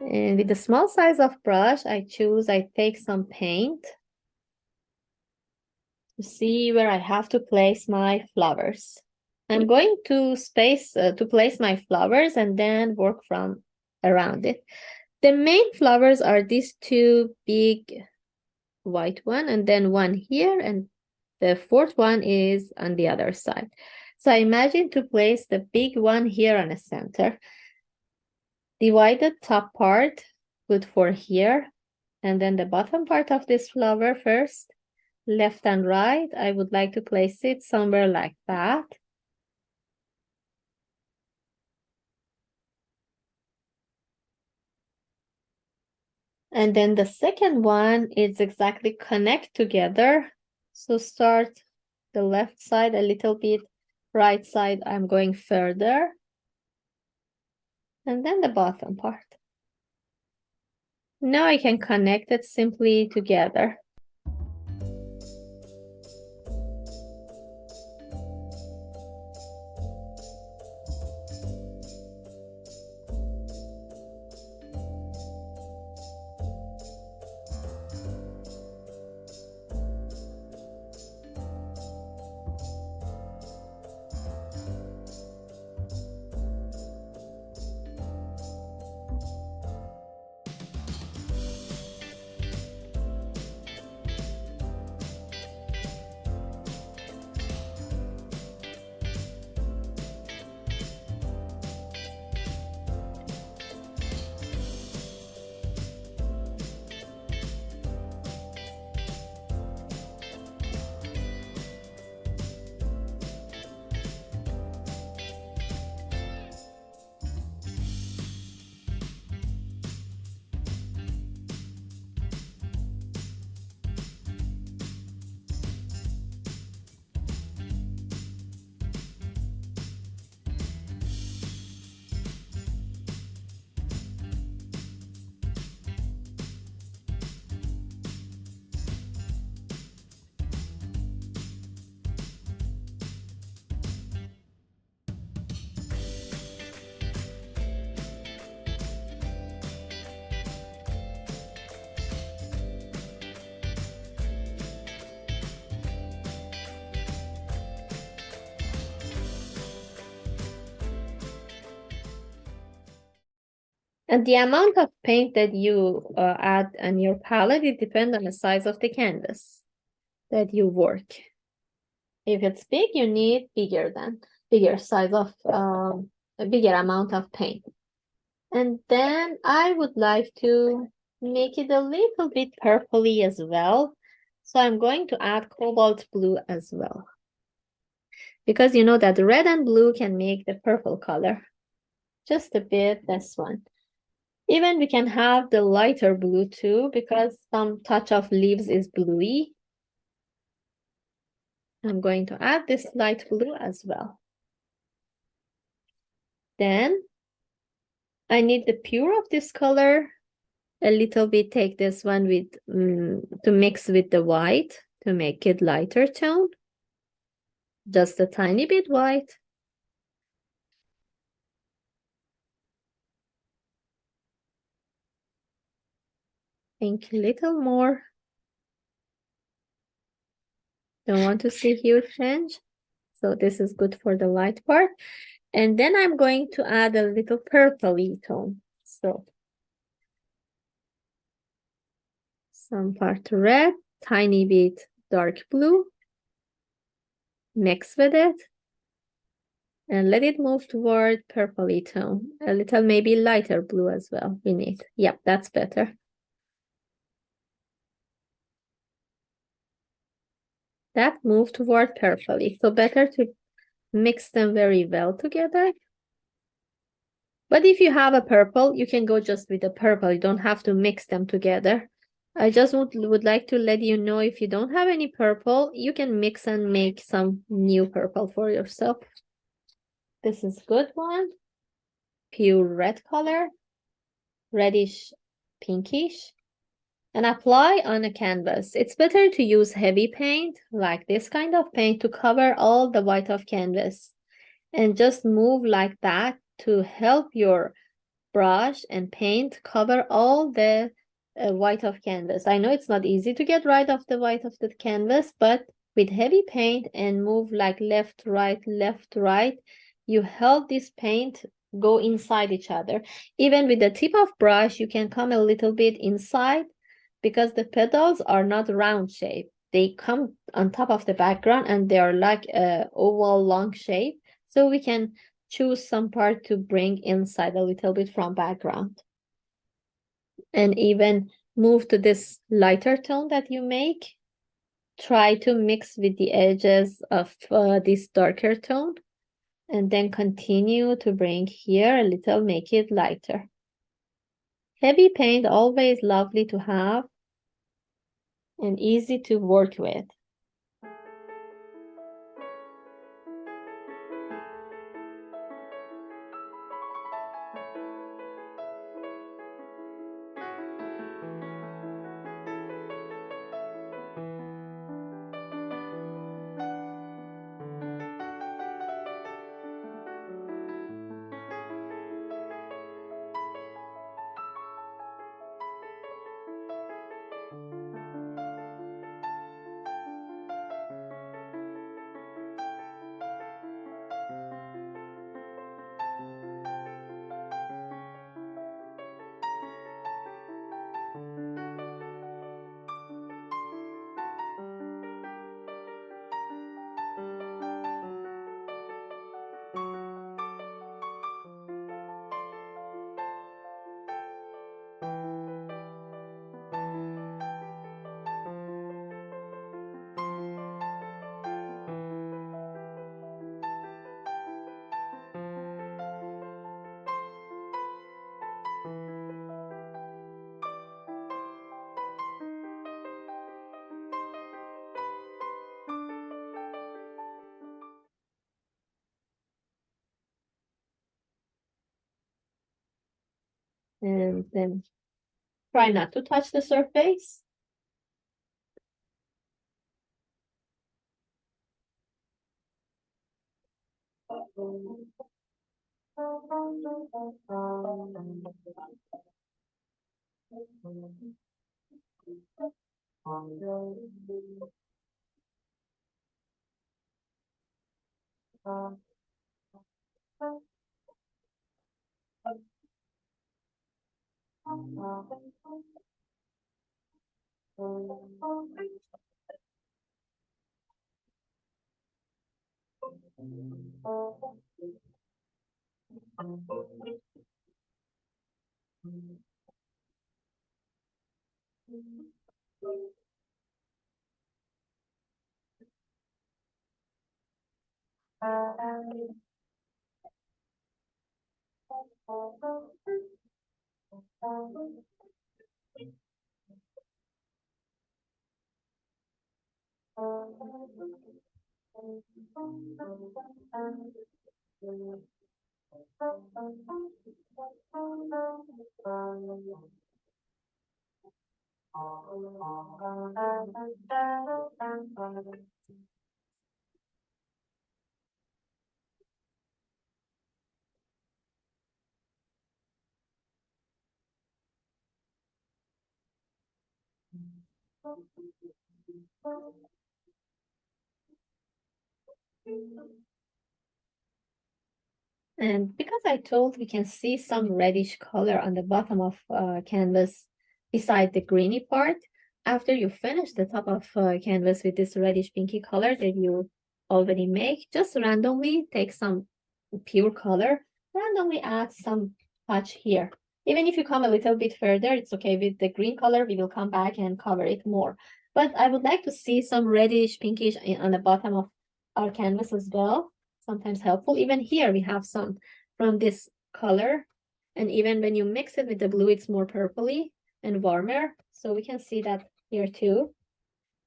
And with the small size of brush, I take some paint to see where I have to place my flowers. I'm going to place my flowers and then work from around it. The main flowers are these two big white one, and then one here, and the fourth one is on the other side. So I imagine to place the big one here on the center. Divide the top part, good for here, and then the bottom part of this flower first, left and right. I would like to place it somewhere like that. And then the second one is exactly connect together. So start the left side a little bit, right side I'm going further. And then the bottom part. Now I can connect it simply together. And the amount of paint that you add on your palette, it depends on the size of the canvas that you work. If it's big, you need bigger size of a bigger amount of paint. And then I would like to make it a little bit purpley as well. So I'm going to add cobalt blue as well. Because you know that red and blue can make the purple color. Just a bit, this one. Even we can have the lighter blue too, because some touch of leaves is bluey. I'm going to add this light blue as well. Then I need the pure of this color. A little bit, take this one with to mix with the white to make it lighter tone. Just a tiny bit white. Think a little more. Don't want to see huge change. So this is good for the light part. And then I'm going to add a little purpley tone. So some part red, tiny bit dark blue. Mix with it. And let it move toward purpley tone. A little maybe lighter blue as well we need. Yep, that's better. That moved toward purpley. So better to mix them very well together. But if you have a purple, you can go just with the purple. You don't have to mix them together. I just would like to let you know, if you don't have any purple, you can mix and make some new purple for yourself. This is good one. Pure red color. Reddish, pinkish. And apply on a canvas. It's better to use heavy paint, like this kind of paint, to cover all the white of canvas. And just move like that to help your brush and paint cover all the white of canvas. I know it's not easy to get rid of the white of the canvas, but with heavy paint and move like left, right, you help this paint go inside each other. Even with the tip of brush, you can come a little bit inside because the petals are not round shape. They come on top of the background and they are like a oval long shape. So we can choose some part to bring inside a little bit from background. And even move to this lighter tone that you make. Try to mix with the edges of this darker tone. And then continue to bring here a little, make it lighter. Heavy paint, always lovely to have and easy to work with. And then try not to touch the surface. And because I told we can see some reddish color on the bottom of canvas beside the greeny part, after you finish the top of canvas with this reddish pinky color that you already make, just randomly take some pure color, randomly add some touch here. Even if you come a little bit further, it's okay. With the green color, we will come back and cover it more. But I would like to see some reddish, pinkish on the bottom of our canvas as well. Sometimes helpful. Even here, we have some from this color. And even when you mix it with the blue, it's more purpley and warmer. So we can see that here too.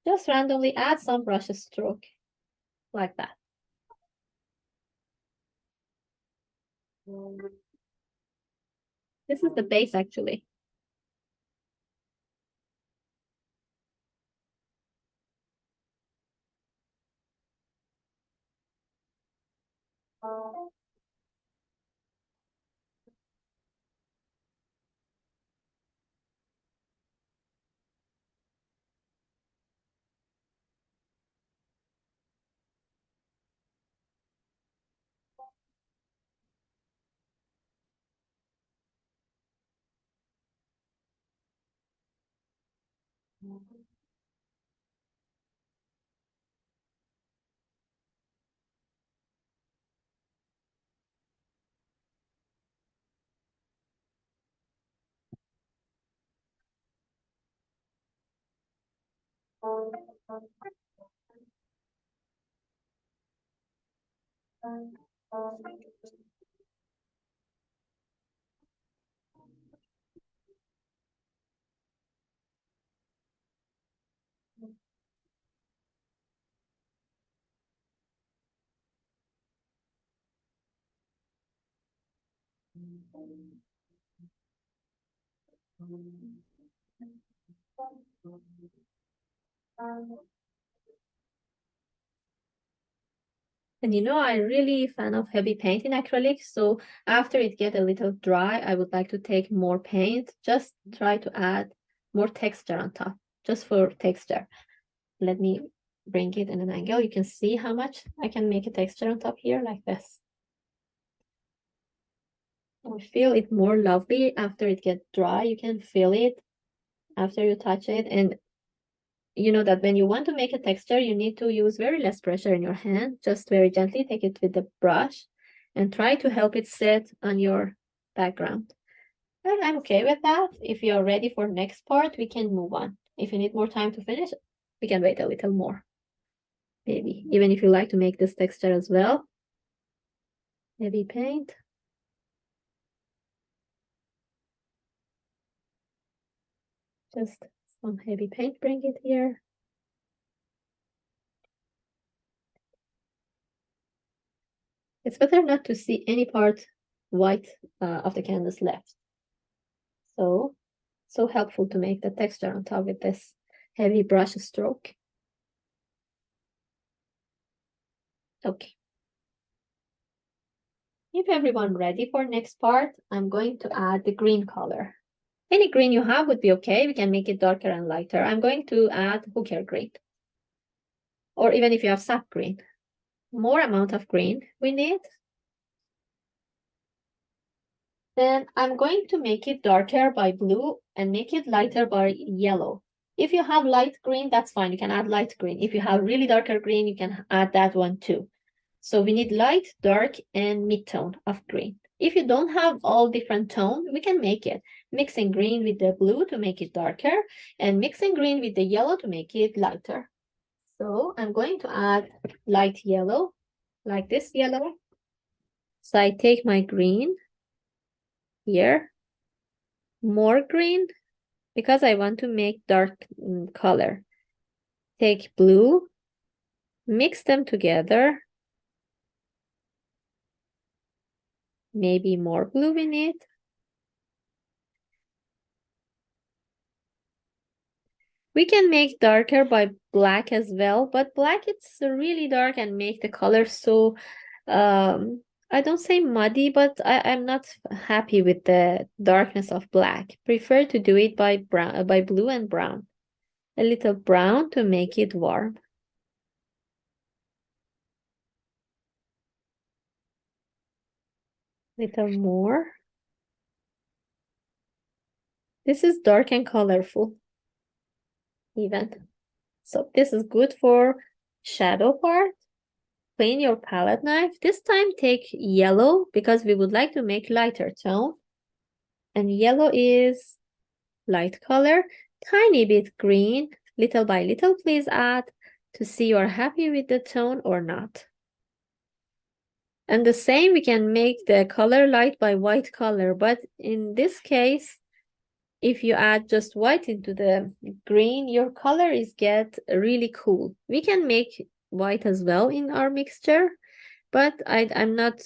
Just randomly add some brush stroke like that. This is the base actually. And you know, I'm really fan of heavy paint in acrylic. So after it get a little dry, I would like to take more paint. Just try to add more texture on top, just for texture. Let me bring it in an angle. You can see how much I can make a texture on top here like this. I feel it more lovely after it gets dry. You can feel it after you touch it. And you know that when you want to make a texture, you need to use very less pressure in your hand. Just very gently take it with the brush and try to help it set on your background. And I'm okay with that. If you're ready for next part, we can move on. If you need more time to finish, we can wait a little more. Maybe, even if you like to make this texture as well. Heavy paint. Just some heavy paint, bring it here. It's better not to see any part white of the canvas left. So helpful to make the texture on top with this heavy brush stroke. Okay. If everyone ready for next part, I'm going to add the green color. Any green you have would be okay. We can make it darker and lighter. I'm going to add hooker green. Or even if you have sap green. More amount of green we need. Then I'm going to make it darker by blue and make it lighter by yellow. If you have light green, that's fine. You can add light green. If you have really darker green, you can add that one too. So we need light, dark, and mid-tone of green. If you don't have all different tone, we can make it. Mixing green with the blue to make it darker, and mixing green with the yellow to make it lighter. So I'm going to add light yellow, like this yellow. So I take my green here, more green, because I want to make dark color. Take blue, mix them together. Maybe more blue in it. We can make darker by black as well, but black it's really dark and make the color so I don't say muddy, but I'm not happy with the darkness of black. Prefer to do it by brown, by blue and brown. A little brown to make it warm. Little more. This is dark and colorful. Even. So this is good for shadow part. Clean your palette knife. This time take yellow because we would like to make lighter tone. And yellow is light color. Tiny bit green. Little by little, please add to see you are happy with the tone or not. And the same, we can make the color light by white color. But in this case, if you add just white into the green, your color is get really cool. We can make white as well in our mixture, but I'm not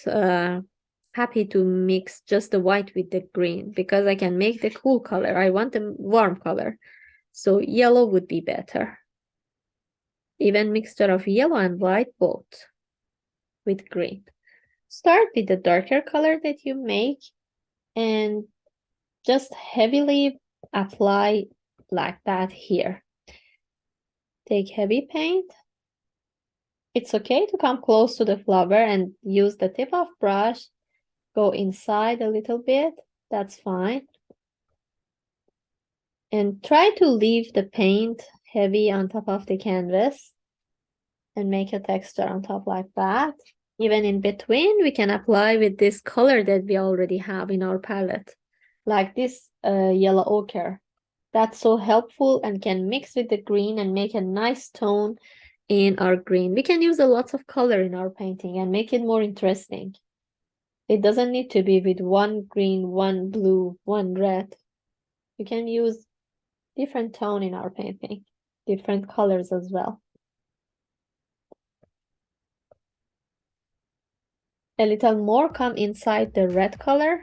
happy to mix just the white with the green because I can make the cool color. I want a warm color. So yellow would be better. Even mixture of yellow and white both with green. Start with the darker color that you make and just heavily apply like that here. Take heavy paint. It's okay to come close to the flower and use the tip of brush. Go inside a little bit. That's fine. And try to leave the paint heavy on top of the canvas and make a texture on top like that. Even in between, we can apply with this color that we already have in our palette, like this yellow ochre. That's so helpful and can mix with the green and make a nice tone in our green. We can use a lot of color in our painting and make it more interesting. It doesn't need to be with one green, one blue, one red. You can use different tone in our painting, different colors as well. A little more come inside the red color.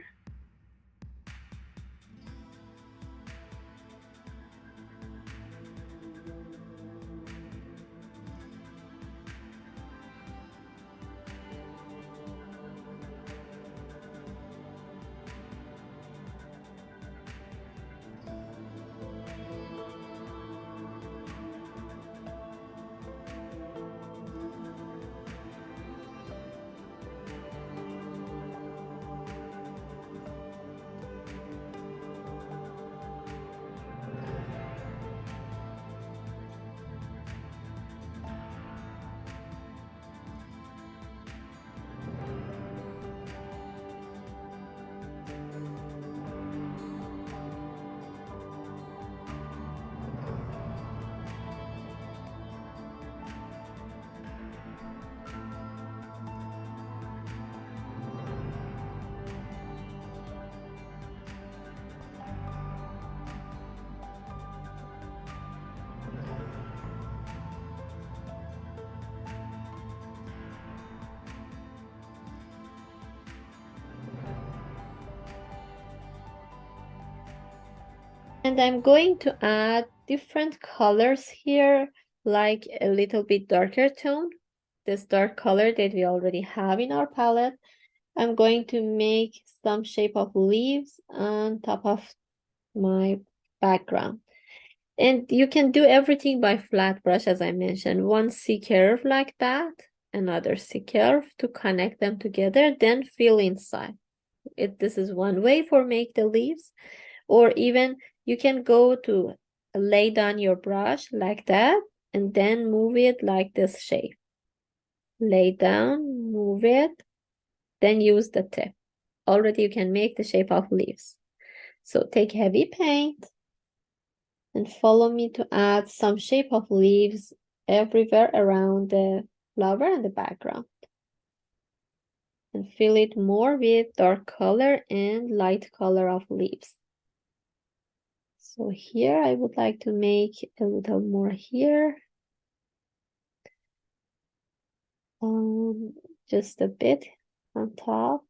And I'm going to add different colors here, like a little bit darker tone, this dark color that we already have in our palette. I'm going to make some shape of leaves on top of my background. And you can do everything by flat brush, as I mentioned. One C curve like that, another C curve to connect them together, then fill inside. This is one way for make the leaves. Or even you can go to lay down your brush like that and then move it like this shape. Lay down, move it, then use the tip. Already you can make the shape of leaves. So take heavy paint and follow me to add some shape of leaves everywhere around the flower and the background. And fill it more with dark color and light color of leaves. So here I would like to make a little more here. Just a bit on top.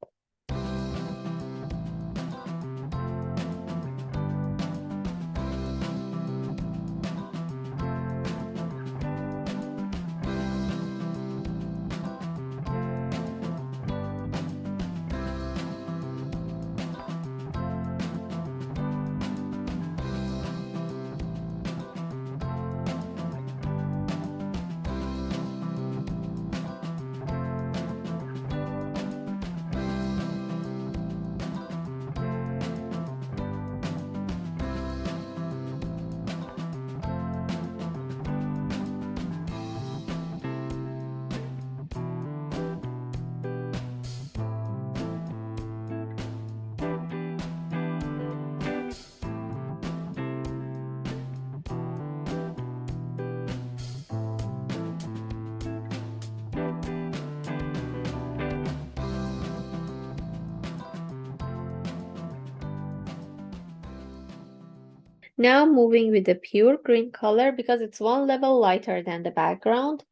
Now moving with the pure green color because it's one level lighter than the background.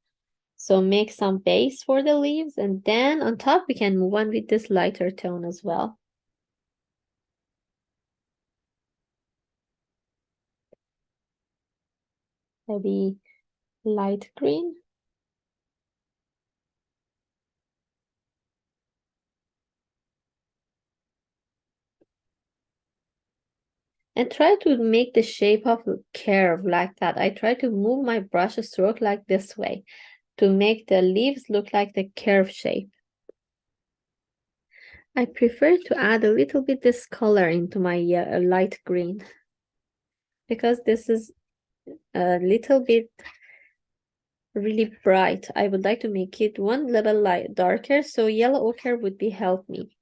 So make some base for the leaves and then on top we can move on with this lighter tone as well. Maybe light green. And try to make the shape of a curve like that. I try to move my brush stroke like this way to make the leaves look like the curve shape. I prefer to add a little bit this color into my light green. because this is a little bit really bright. I would like to make it one level light darker, so yellow ochre would be help me.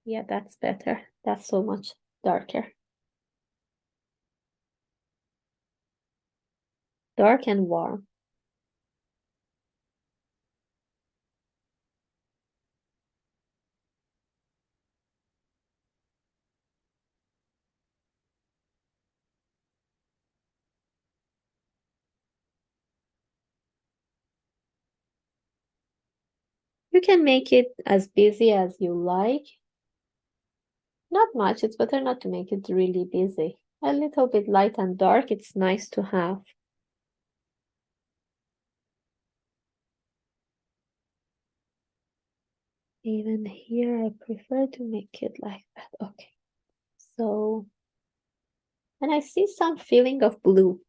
Yeah, that's better. That's so much darker. Dark and warm. You can make it as busy as you like. Not much. It's better not to make it really busy. A little bit light and dark, it's nice to have. Even here, I prefer to make it like that. Okay. So, and I see some feeling of blue.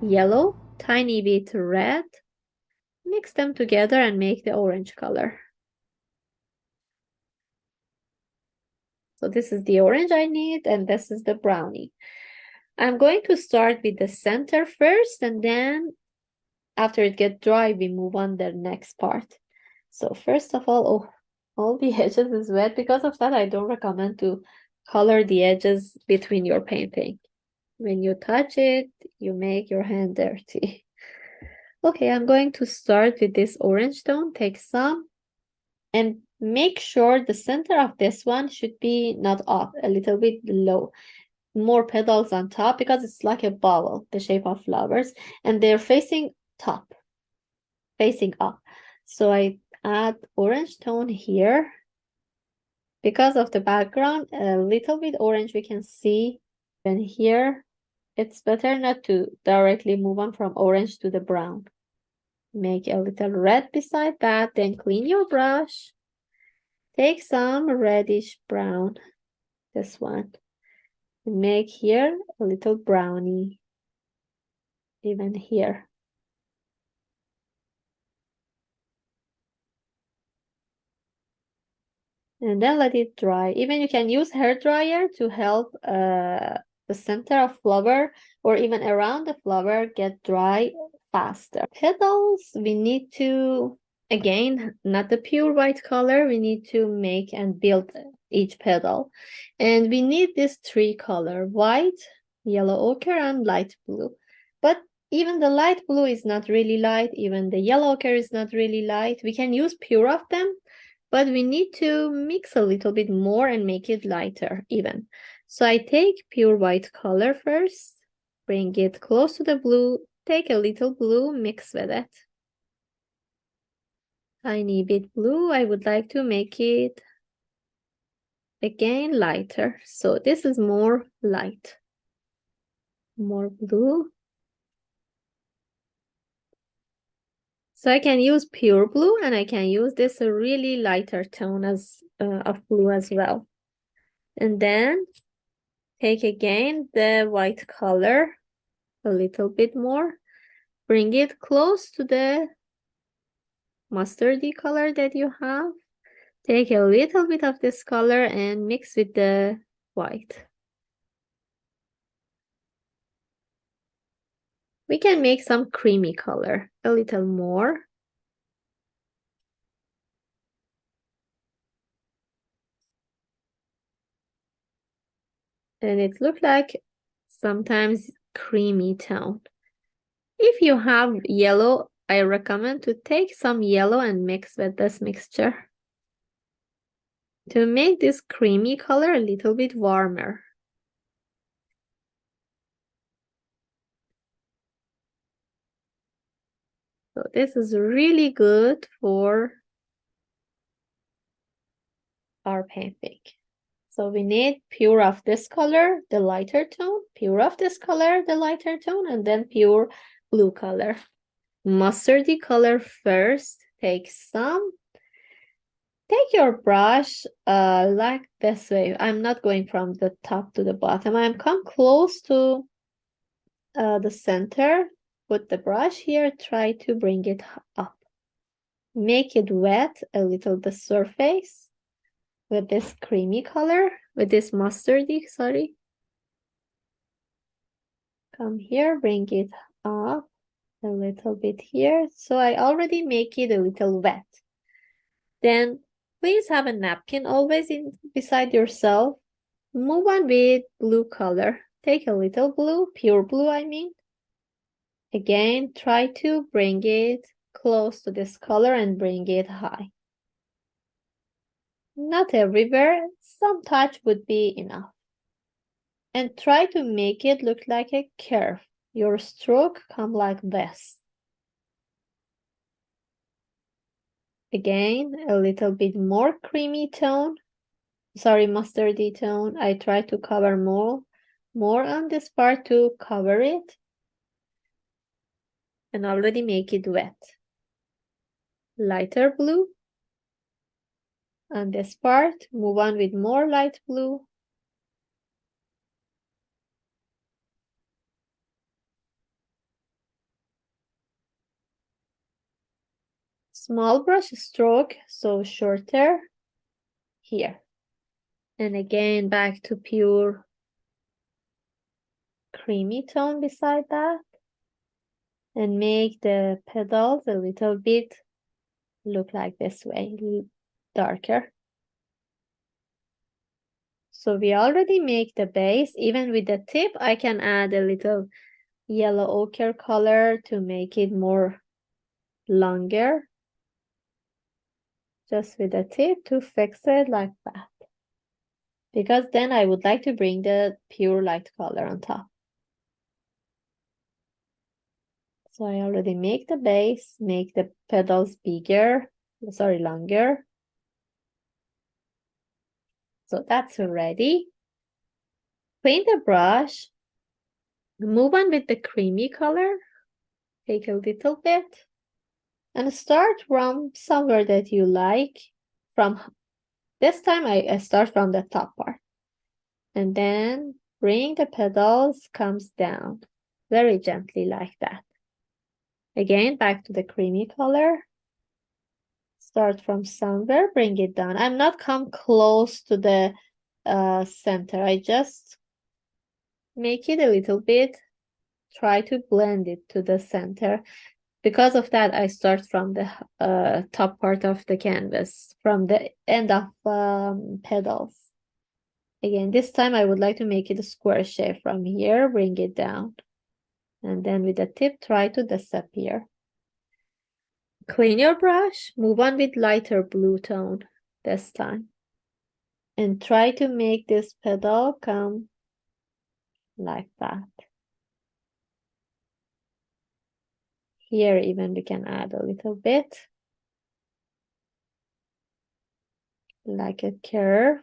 Yellow, tiny bit red. Mix them together and make the orange color. So this is the orange I need, and this is the brownie. I'm going to start with the center first, and then after it gets dry, we move on the next part. So first of all the edges is wet. Because of that, I don't recommend to color the edges between your painting. When you touch it, you make your hand dirty. Okay, I'm going to start with this orange tone. Take some and make sure the center of this one should be not up, a little bit low. More petals on top because it's like a bubble, the shape of flowers, and they're facing top, facing up. So I add orange tone here. Because of the background, a little bit orange we can see. And here, it's better not to directly move on from orange to the brown. Make a little red beside that, then clean your brush. Take some reddish brown, this one. And make here a little brownie, even here. And then let it dry. Even you can use hair dryer to help the center of flower or even around the flower get dry faster. Petals, we need to, again, not the pure white color, we need to make and build each petal. And we need this three color, white, yellow ochre, and light blue. But even the light blue is not really light, even the yellow ochre is not really light. We can use pure of them, but we need to mix a little bit more and make it lighter even. So I take pure white color first, bring it close to the blue, take a little blue, mix with it. Tiny bit blue, I would like to make it again lighter. So this is more light, more blue. So I can use pure blue and I can use this a really lighter tone as of blue as well. And then take again the white color a little bit more, bring it close to the mustardy color that you have. Take a little bit of this color and mix with the white. We can make some creamy color, a little more. And it looks like sometimes creamy tone. If you have yellow, I recommend to take some yellow and mix with this mixture to make this creamy color a little bit warmer. So this is really good for our painting. So we need pure of this color, the lighter tone, pure of this color, the lighter tone, and then pure blue color. Mustardy color first. Take your brush like this way. I'm not going from the top to the bottom. I'm come close to the center. Put the brush here, try to bring it up. Make it wet a little the surface with this creamy color, with this mustardy, sorry. Come here, bring it up a little bit here. So I already make it a little wet. Then please have a napkin always beside yourself. Move on with blue color. Take a little blue, pure blue I mean. Again, try to bring it close to this color and bring it high. Not everywhere, some touch would be enough. And try to make it look like a curve. Your stroke come like this. Again, a little bit more creamy tone. Sorry, mustardy tone. I try to cover more on this part to cover it. And already make it wet. Lighter blue. On this part, move on with more light blue. Small brush stroke, so shorter here. And again, back to pure creamy tone beside that. And make the petals a little bit look like this way, darker. So we already make the base. Even with the tip, I can add a little yellow ochre color to make it more longer. Just with the tip to fix it like that. Because then I would like to bring the pure light color on top. So I already make the base, make the petals bigger, sorry, longer. So that's ready. Clean the brush. Move on with the creamy color. Take a little bit. And start from somewhere that you like. From this time, I start from the top part. And then bring the petals, comes down. Very gently like that. Again, back to the creamy color. Start from somewhere, bring it down. I'm not come close to the center. I just make it a little bit. Try to blend it to the center. Because of that, I start from the top part of the canvas, from the end of petals. Again, this time I would like to make it a square shape from here, bring it down. And then with the tip, try to disappear. Clean your brush, move on with lighter blue tone this time. And try to make this petal come like that. Here even we can add a little bit. Like a curve.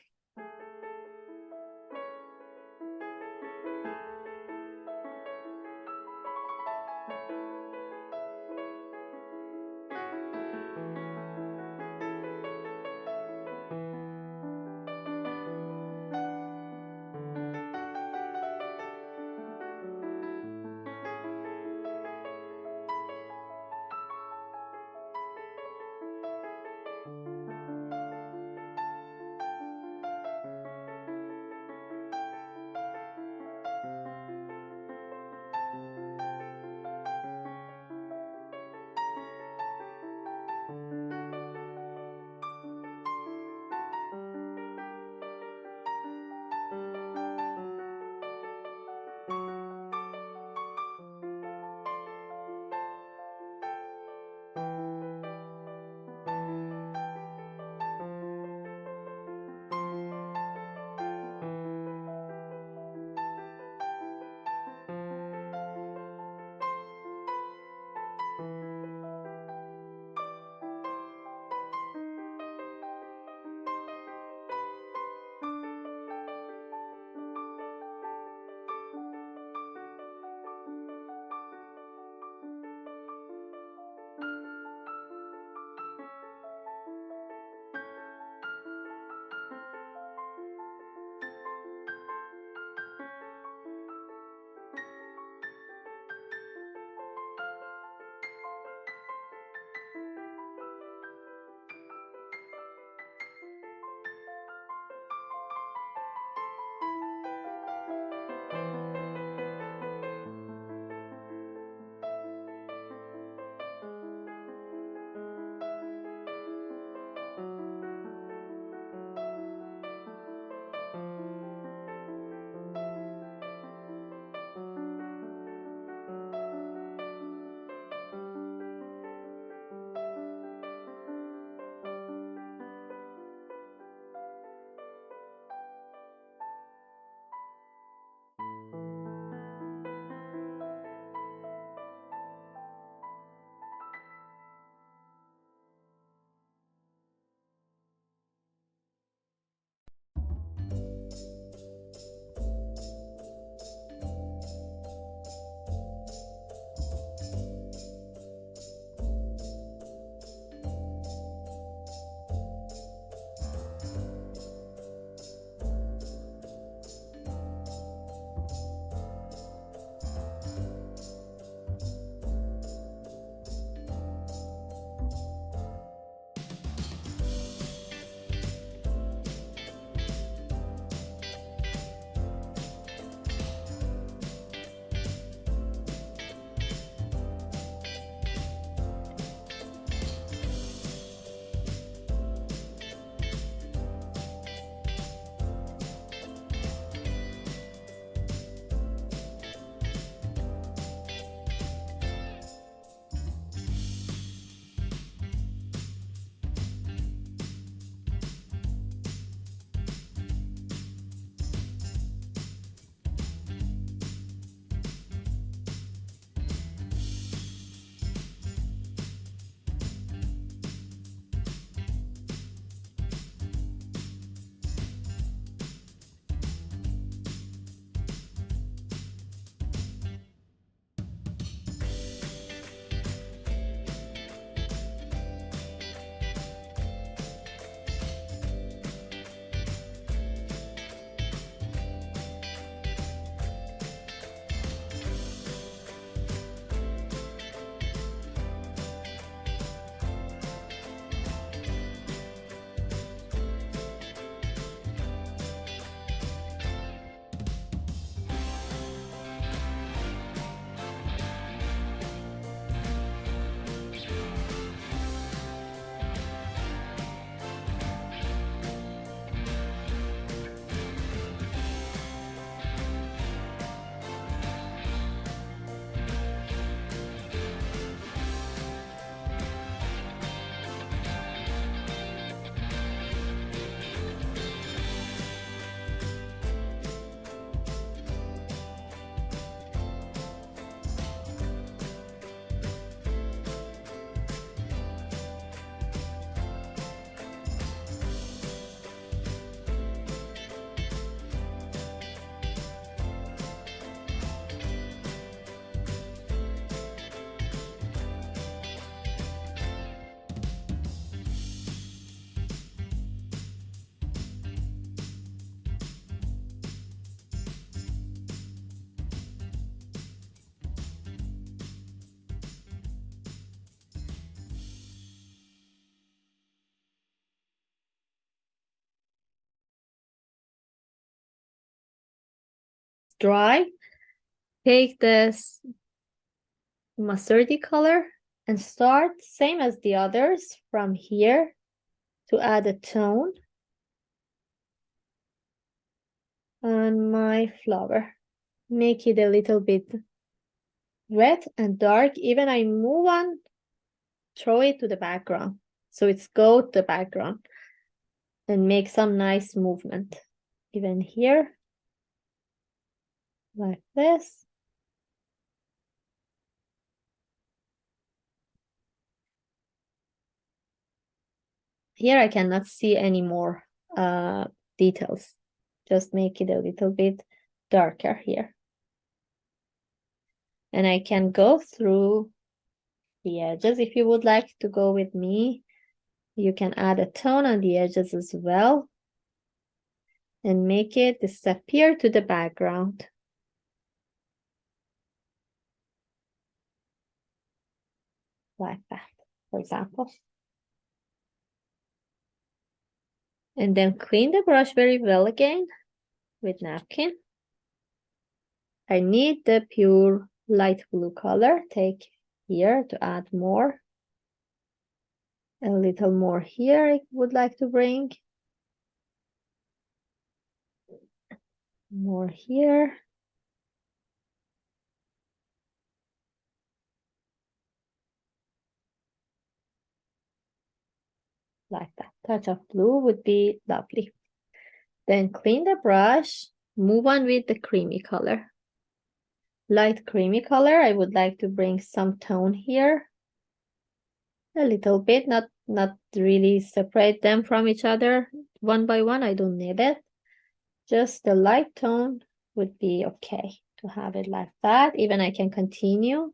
dry, take this mustardy color and start, same as the others, from here to add a tone on my flower. Make it a little bit wet and dark. Even I move on, throw it to the background. So it's go to the background and make some nice movement. Even here, like this. Here I cannot see any more details. Just make it a little bit darker here. And I can go through the edges. If you would like to go with me, you can add a tone on the edges as well and make it disappear to the background. Like that, for example. And then clean the brush very well again with napkin. I need the pure light blue color. Take here to add more. A little more here I would like to bring. More here. Like that. Touch of blue would be lovely. Then clean the brush. Move on with the creamy color. Light creamy color. I would like to bring some tone here. A little bit, not really separate them from each other one by one. I don't need it. Just the light tone would be okay to have it like that. Even I can continue